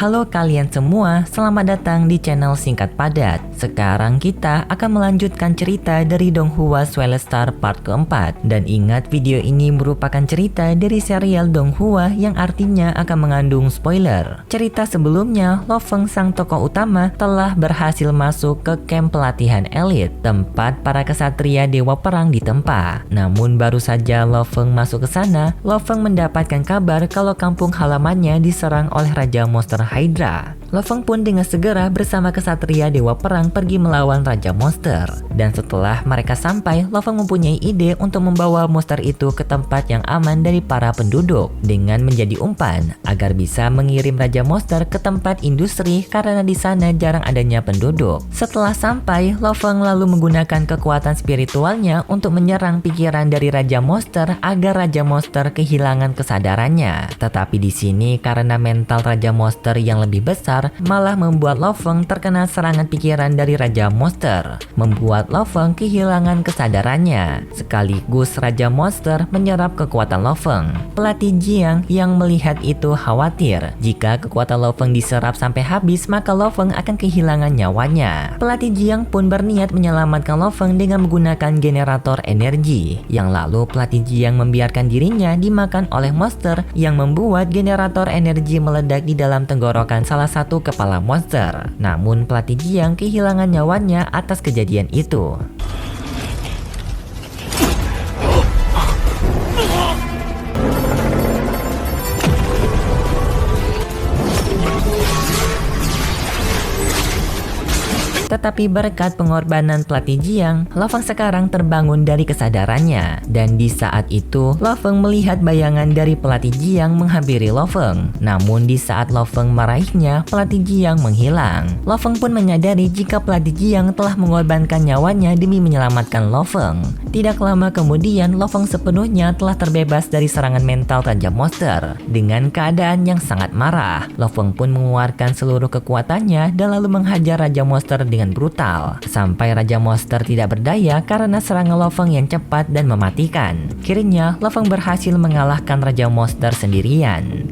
Halo kalian semua, selamat datang di channel Singkat Padat. Sekarang kita akan melanjutkan cerita dari Donghua Swellet Star part keempat. Dan ingat, video ini merupakan cerita dari serial Donghua yang artinya akan mengandung spoiler. Cerita sebelumnya, Lo Feng sang tokoh utama telah berhasil masuk ke camp pelatihan elit, tempat para kesatria dewa perang ditempa. Namun baru saja Lo Feng masuk ke sana, Lo Feng mendapatkan kabar kalau kampung halamannya diserang oleh Raja Monster Hydra. Lo Feng pun dengan segera bersama kesatria dewa perang pergi melawan Raja Monster. Dan setelah mereka sampai, Lo Feng mempunyai ide untuk membawa monster itu ke tempat yang aman dari para penduduk dengan menjadi umpan agar bisa mengirim Raja Monster ke tempat industri karena di sana jarang adanya penduduk. Setelah sampai, Lo Feng lalu menggunakan kekuatan spiritualnya untuk menyerang pikiran dari Raja Monster agar Raja Monster kehilangan kesadarannya. Tetapi di sini karena mental Raja Monster yang lebih besar malah membuat Lo Feng terkena serangan pikiran dari Raja Monster, membuat Lo Feng kehilangan kesadarannya. Sekaligus Raja Monster menyerap kekuatan Lo Feng. Pelatih Jiang yang melihat itu khawatir jika kekuatan Lo Feng diserap sampai habis maka Lo Feng akan kehilangan nyawanya. Pelatih Jiang pun berniat menyelamatkan Lo Feng dengan menggunakan generator energi. Yang lalu pelatih Jiang membiarkan dirinya dimakan oleh monster yang membuat generator energi meledak di dalam tenggorokan salah satu kepala monster. Namun pelatih Jiang kehilangan nyawanya atas kejadian itu. Tetapi berkat pengorbanan pelatih Jiang, Lo Feng sekarang terbangun dari kesadarannya. Dan di saat itu, Lo Feng melihat bayangan dari pelatih Jiang menghampiri Lo Feng. Namun di saat Lo Feng meraihnya, pelatih Jiang menghilang. Lo Feng pun menyadari jika pelatih Jiang telah mengorbankan nyawanya demi menyelamatkan Lo Feng. Tidak lama kemudian, Lo Feng sepenuhnya telah terbebas dari serangan mental Raja Monster. Dengan keadaan yang sangat marah, Lo Feng pun mengeluarkan seluruh kekuatannya dan lalu menghajar Raja Monster dengan brutal, sampai Raja Monster tidak berdaya karena serangan Lo Feng yang cepat dan mematikan. Akhirnya, Lo Feng berhasil mengalahkan Raja Monster sendirian.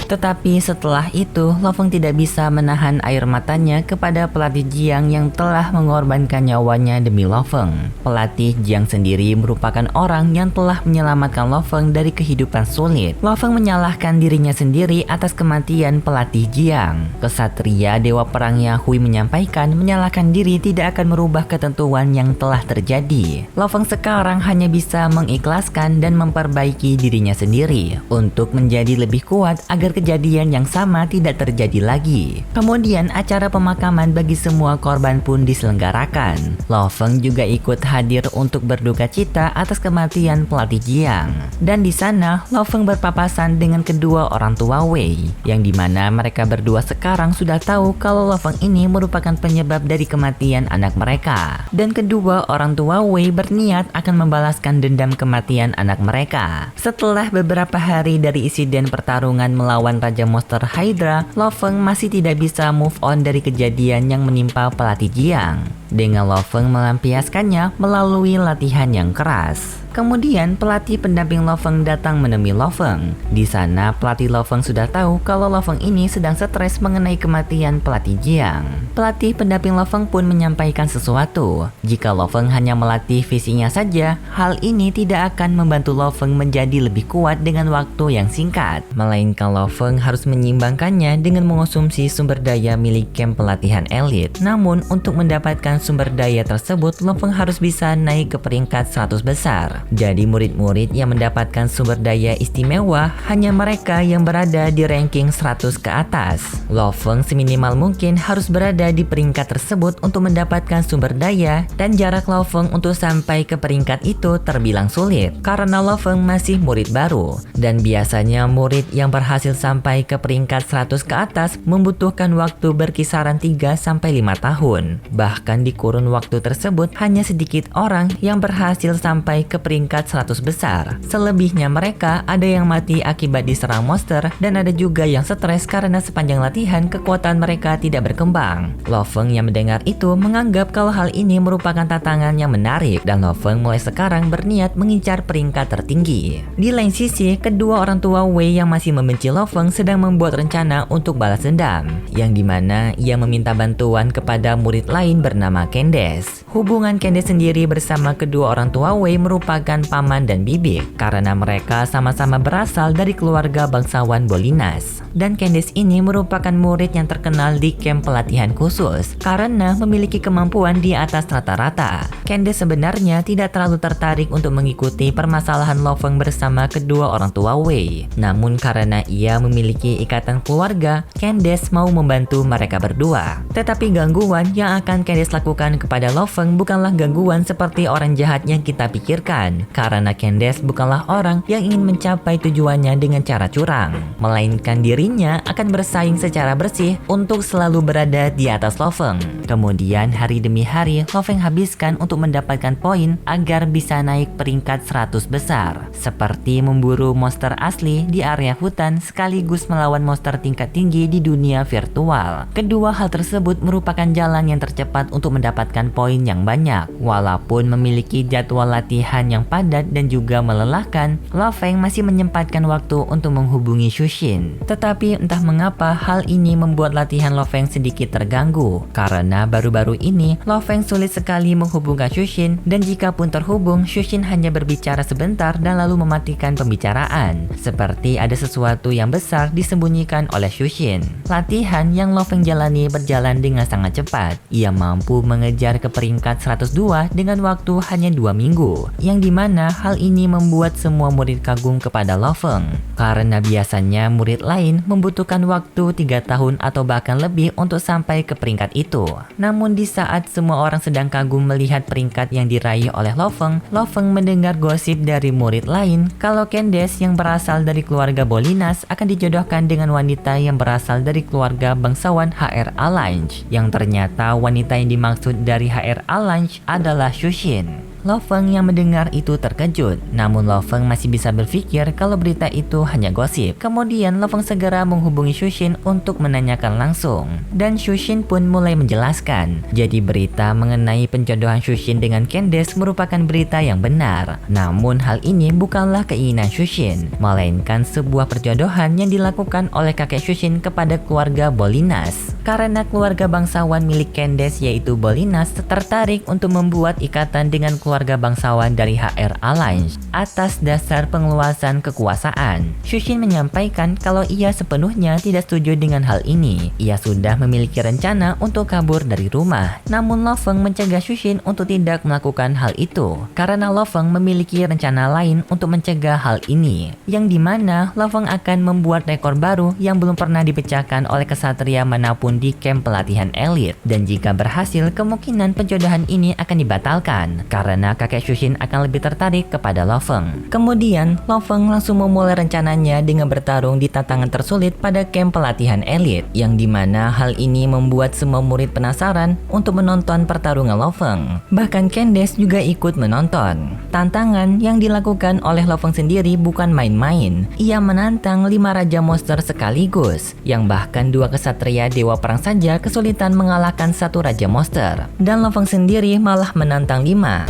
Tetapi setelah itu, Lo Feng tidak bisa menahan air matanya kepada pelatih Jiang yang telah mengorbankan nyawanya demi Lo Feng. Pelatih Jiang sendiri merupakan orang yang telah menyelamatkan Lo Feng dari kehidupan sulit. Lo Feng menyalahkan dirinya sendiri atas kematian pelatih Jiang. Kesatria dewa perangnya Hui menyampaikan menyalahkan diri tidak akan merubah ketentuan yang telah terjadi. Lo Feng sekarang hanya bisa mengikhlaskan dan memperbaiki dirinya sendiri untuk menjadi lebih kuat agar kejadian yang sama tidak terjadi lagi. Kemudian acara pemakaman bagi semua korban pun diselenggarakan. Lo Feng juga ikut hadir untuk berduka cita atas kematian pelatih Jiang. Dan di sana Lo Feng berpapasan dengan kedua orang tua Wei, yang dimana mereka berdua sekarang sudah tahu kalau Lo Feng ini merupakan penyebab dari kematian anak mereka. Dan kedua orang tua Wei berniat akan membalaskan dendam kematian anak mereka. Setelah beberapa hari dari insiden pertarungan melawan Raja Monster Hydra, Lo Feng masih tidak bisa move on dari kejadian yang menimpa pelatih Jiang. Dengan Lo Feng melampiaskannya melalui latihan yang keras. Kemudian pelatih pendamping Lo Feng datang menemui Lo Feng. Di sana pelatih Lo Feng sudah tahu kalau Lo Feng ini sedang stres mengenai kematian pelatih Jiang. Pelatih pendamping Lo Feng pun menyampaikan sesuatu. Jika Lo Feng hanya melatih visinya saja, hal ini tidak akan membantu Lo Feng menjadi lebih kuat dengan waktu yang singkat. Melainkan Lo Feng harus menyeimbangkannya dengan mengonsumsi sumber daya milik camp pelatihan elit. Namun untuk mendapatkan sumber daya tersebut, Lo Feng harus bisa naik ke peringkat 100 besar. Jadi murid-murid yang mendapatkan sumber daya istimewa hanya mereka yang berada di ranking 100 ke atas. Lo Feng seminimal mungkin harus berada di peringkat tersebut untuk mendapatkan sumber daya, dan jarak Lo Feng untuk sampai ke peringkat itu terbilang sulit karena Lo Feng masih murid baru, dan biasanya murid yang berhasil sampai ke peringkat 100 ke atas membutuhkan waktu berkisaran 3-5 tahun. Bahkan di kurun waktu tersebut hanya sedikit orang yang berhasil sampai ke peringkat 100 besar. Selebihnya mereka ada yang mati akibat diserang monster, dan ada juga yang stres karena sepanjang latihan kekuatan mereka tidak berkembang. Lo Feng yang mendengar itu menganggap kalau hal ini merupakan tantangan yang menarik, dan Lo Feng mulai sekarang berniat mengincar peringkat tertinggi. Di lain sisi, kedua orang tua Wei yang masih membenci Lo Feng sedang membuat rencana untuk balas dendam, yang dimana ia meminta bantuan kepada murid lain bernama Candace. Hubungan Candace sendiri bersama kedua orang tua Wei merupakan paman dan bibi karena mereka sama-sama berasal dari keluarga bangsawan Bolinas. Dan Candace ini merupakan murid yang terkenal di camp pelatihan khusus karena memiliki kemampuan di atas rata-rata. Candace sebenarnya tidak terlalu tertarik untuk mengikuti permasalahan Lo Feng bersama kedua orang tua Wei. Namun karena ia memiliki ikatan keluarga, Candace mau membantu mereka berdua. Tetapi gangguan yang akan Candace lakukan kepada Lo Feng bukanlah gangguan seperti orang jahat yang kita pikirkan, karena Candace bukanlah orang yang ingin mencapai tujuannya dengan cara curang, melainkan dirinya akan bersaing secara bersih untuk selalu berada di atas Lo Feng. Kemudian hari demi hari Lo Feng habiskan untuk mendapatkan poin agar bisa naik peringkat 100 besar, seperti memburu monster asli di area hutan sekaligus melawan monster tingkat tinggi di dunia virtual. Kedua hal tersebut merupakan jalan yang tercepat untuk mendapatkan poin yang banyak. Walaupun memiliki jadwal latihan yang padat dan juga melelahkan, Lo Feng masih menyempatkan waktu untuk menghubungi Shushin. Tetapi entah mengapa hal ini membuat latihan Lo Feng sedikit terganggu, karena baru-baru ini Lo Feng sulit sekali menghubungkan Shushin, dan jika pun terhubung, Shushin hanya berbicara sebentar dan lalu mematikan pembicaraan, seperti ada sesuatu yang besar disembunyikan oleh Shushin. Latihan yang Lo Feng jalani berjalan dengan sangat cepat. Ia mampu mengejar ke peringkat 102 dengan waktu hanya 2 minggu, yang dimana hal ini membuat semua murid kagum kepada Lo Feng, karena biasanya murid lain membutuhkan waktu 3 tahun atau bahkan lebih untuk sampai ke peringkat itu. Namun di saat semua orang sedang kagum melihat peringkat yang diraih oleh Lo Feng mendengar gosip dari murid lain kalau Candace yang berasal dari keluarga Bolinas akan dijodohkan dengan wanita yang berasal dari keluarga bangsawan HR Alliance, yang ternyata wanita yang dimaksud dari HR Alliance adalah Shushin. Lo Feng yang mendengar itu terkejut, namun Lo Feng masih bisa berpikir kalau berita itu hanya gosip. Kemudian Lo Feng segera menghubungi Shushin untuk menanyakan langsung, dan Shushin pun mulai menjelaskan. Jadi berita mengenai penjodohan Shushin dengan Candace merupakan berita yang benar. Namun hal ini bukanlah keinginan Shushin, melainkan sebuah perjodohan yang dilakukan oleh kakek Shushin kepada keluarga Bolinas. Karena keluarga bangsawan milik Candace yaitu Bolinas tertarik untuk membuat ikatan dengan keluarga bangsawan dari HR Alliance atas dasar pengeluasan kekuasaan. Shushin menyampaikan kalau ia sepenuhnya tidak setuju dengan hal ini. Ia sudah memiliki rencana untuk kabur dari rumah. Namun Lo Feng mencegah Shushin untuk tidak melakukan hal itu, karena Lo Feng memiliki rencana lain untuk mencegah hal ini, yang dimana Lo Feng akan membuat rekor baru yang belum pernah dipecahkan oleh kesatria manapun di camp pelatihan elit. Dan jika berhasil, kemungkinan penjodohan ini akan dibatalkan karena kakek Shushin akan lebih tertarik kepada Lo Feng. Kemudian Lo Feng langsung memulai rencananya dengan bertarung di tantangan tersulit pada camp pelatihan elit, yang dimana hal ini membuat semua murid penasaran untuk menonton pertarungan Lo Feng. Bahkan Candace juga ikut menonton. Tantangan yang dilakukan oleh Lo Feng sendiri bukan main-main. Ia menantang 5 raja monster sekaligus, yang bahkan 2 kesatria dewa perang saja kesulitan mengalahkan 1 raja monster, dan Lo Feng sendiri malah menantang 5.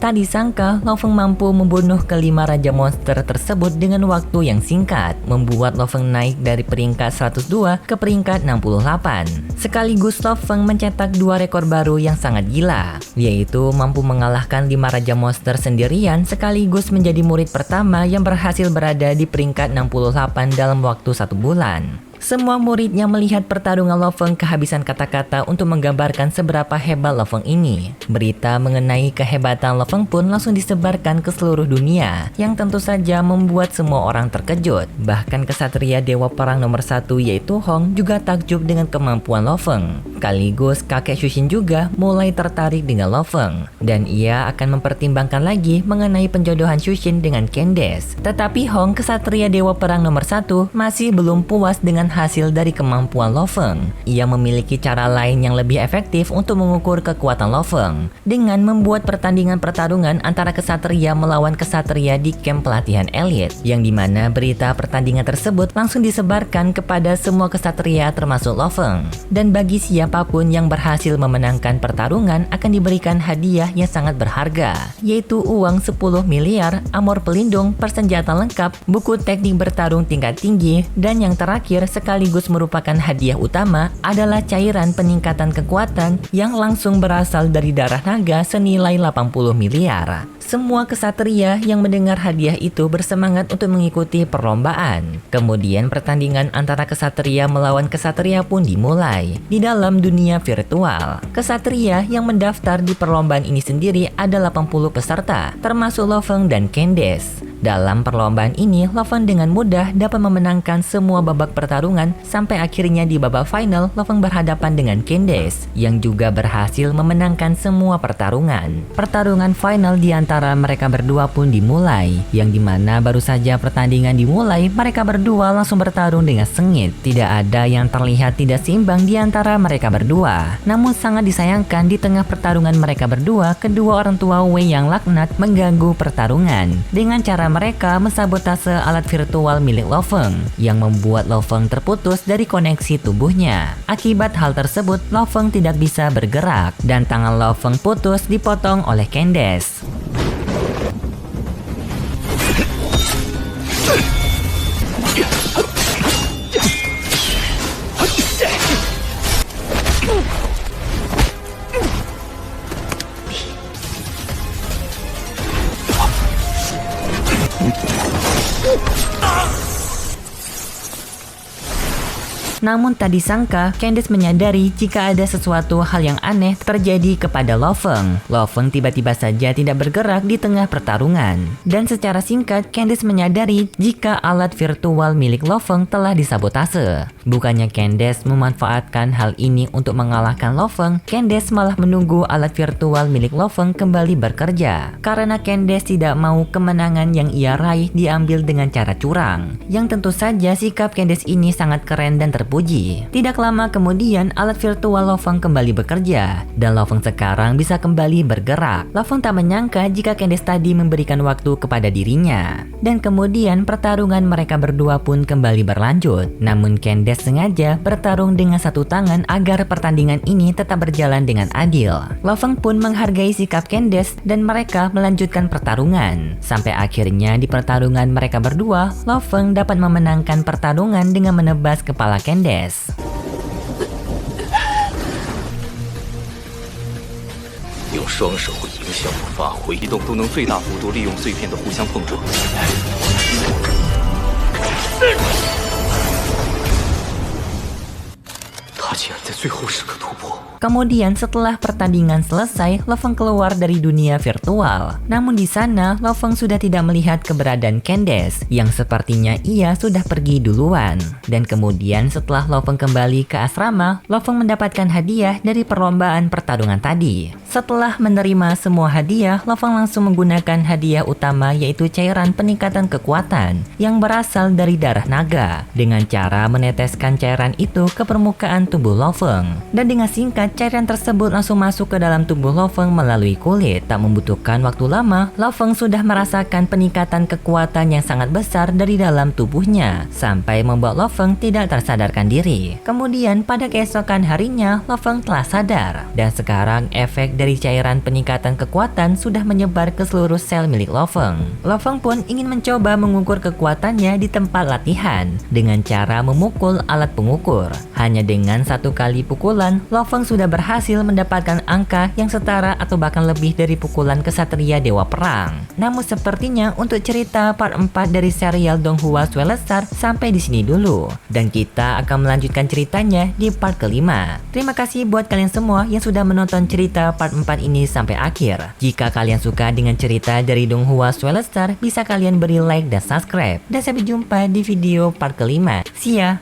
Tak disangka, Lo Feng mampu membunuh kelima raja monster tersebut dengan waktu yang singkat, membuat Lo Feng naik dari peringkat 102 ke peringkat 68. Sekaligus Lo Feng mencetak 2 rekor baru yang sangat gila, yaitu mampu mengalahkan 5 raja monster sendirian sekaligus menjadi murid pertama yang berhasil berada di peringkat 68 dalam waktu 1 bulan. Semua muridnya melihat pertarungan Lo Feng kehabisan kata-kata untuk menggambarkan seberapa hebat Lo Feng ini. Berita mengenai kehebatan Lo Feng pun langsung disebarkan ke seluruh dunia, yang tentu saja membuat semua orang terkejut. Bahkan kesatria dewa perang nomor 1 yaitu Hong juga takjub dengan kemampuan Lo Feng. Sekaligus kakek Shushin juga mulai tertarik dengan Lo Feng, dan ia akan mempertimbangkan lagi mengenai penjodohan Shushin dengan Candace. Tetapi Hong, kesatria dewa perang nomor 1, masih belum puas dengan hasil dari kemampuan Lo Feng. Ia memiliki cara lain yang lebih efektif untuk mengukur kekuatan Lo Feng, dengan membuat pertandingan antara kesatria melawan kesatria di camp pelatihan elit, yang dimana berita pertandingan tersebut langsung disebarkan kepada semua kesatria termasuk Lo Feng. Dan bagi siapapun yang berhasil memenangkan pertarungan akan diberikan hadiah yang sangat berharga, yaitu uang 10 miliar, armor pelindung, persenjata lengkap, buku teknik bertarung tingkat tinggi, dan yang terakhir sekaligus merupakan hadiah utama adalah cairan peningkatan kekuatan yang langsung berasal dari darah naga senilai 80 miliar. Semua kesatria yang mendengar hadiah itu bersemangat untuk mengikuti perlombaan. Kemudian pertandingan antara kesatria melawan kesatria pun dimulai di dalam dunia virtual. Kesatria yang mendaftar di perlombaan ini sendiri ada 80 peserta, termasuk Lo Feng dan Candace. Dalam perlombaan ini, Lo Feng dengan mudah dapat memenangkan semua babak pertarungan sampai akhirnya di babak final Lo Feng berhadapan dengan Candace yang juga berhasil memenangkan semua pertarungan. Pertarungan final di antara mereka berdua pun dimulai, yang dimana baru saja pertandingan dimulai mereka berdua langsung bertarung dengan sengit. Tidak ada yang terlihat tidak seimbang di antara mereka berdua. Namun sangat disayangkan di tengah pertarungan mereka berdua, kedua orang tua Wei yang laknat mengganggu pertarungan dengan cara mereka mensabotase alat virtual milik Lo Feng yang membuat Lo Feng terputus dari koneksi tubuhnya. Akibat hal tersebut, Lo Feng tidak bisa bergerak dan tangan Lo Feng putus dipotong oleh Candace. Namun tak disangka, Candace menyadari jika ada sesuatu hal yang aneh terjadi kepada Lo Feng. Lo Feng tiba-tiba saja tidak bergerak di tengah pertarungan. Dan secara singkat, Candace menyadari jika alat virtual milik Lo Feng telah disabotase. Bukannya Candace memanfaatkan hal ini untuk mengalahkan Lo Feng, Candace malah menunggu alat virtual milik Lo Feng kembali bekerja. Karena Candace tidak mau kemenangan yang ia raih diambil dengan cara curang. Yang tentu saja sikap Candace ini sangat keren dan terpuji. Tidak lama kemudian, alat virtual Lo Feng kembali bekerja, dan Lo Feng sekarang bisa kembali bergerak. Lo Feng tak menyangka jika Candace tadi memberikan waktu kepada dirinya. Dan kemudian pertarungan mereka berdua pun kembali berlanjut. Namun Candace sengaja bertarung dengan satu tangan agar pertandingan ini tetap berjalan dengan adil. Lo Feng pun menghargai sikap Candace dan mereka melanjutkan pertarungan. Sampai akhirnya di pertarungan mereka berdua, Lo Feng dapat memenangkan pertarungan dengan menebas kepala Candace. 用双手影响我发挥，移动都能最大幅度利用碎片的互相碰撞。他竟然在最后时刻突破！ Kemudian setelah pertandingan selesai, Lo Feng keluar dari dunia virtual. Namun di sana, Lo Feng sudah tidak melihat keberadaan Candace, yang sepertinya ia sudah pergi duluan. Dan kemudian setelah Lo Feng kembali ke asrama, Lo Feng mendapatkan hadiah dari perlombaan pertarungan tadi. Setelah menerima semua hadiah, Lo Feng langsung menggunakan hadiah utama, yaitu cairan peningkatan kekuatan yang berasal dari darah naga, dengan cara meneteskan cairan itu ke permukaan tubuh tubuh Lo Feng. Dan dengan singkat, cairan tersebut langsung masuk ke dalam tubuh Lo Feng melalui kulit. Tak membutuhkan waktu lama, Lo Feng sudah merasakan peningkatan kekuatan yang sangat besar dari dalam tubuhnya, sampai membuat Lo Feng tidak tersadarkan diri. Kemudian pada keesokan harinya, Lo Feng telah sadar. Dan sekarang efek dari cairan peningkatan kekuatan sudah menyebar ke seluruh sel milik Lo Feng. Lo Feng pun ingin mencoba mengukur kekuatannya di tempat latihan dengan cara memukul alat pengukur. Hanya dengan satu kali pukulan, Lo Feng sudah berhasil mendapatkan angka yang setara atau bahkan lebih dari pukulan kesatria Dewa Perang. Namun sepertinya untuk cerita part 4 dari serial Donghua Suelestar sampai di sini dulu. Dan kita akan melanjutkan ceritanya di part kelima. Terima kasih buat kalian semua yang sudah menonton cerita part 4 ini sampai akhir. Jika kalian suka dengan cerita dari Donghua Suelestar, bisa kalian beri like dan subscribe. Dan sampai jumpa di video part kelima. See ya!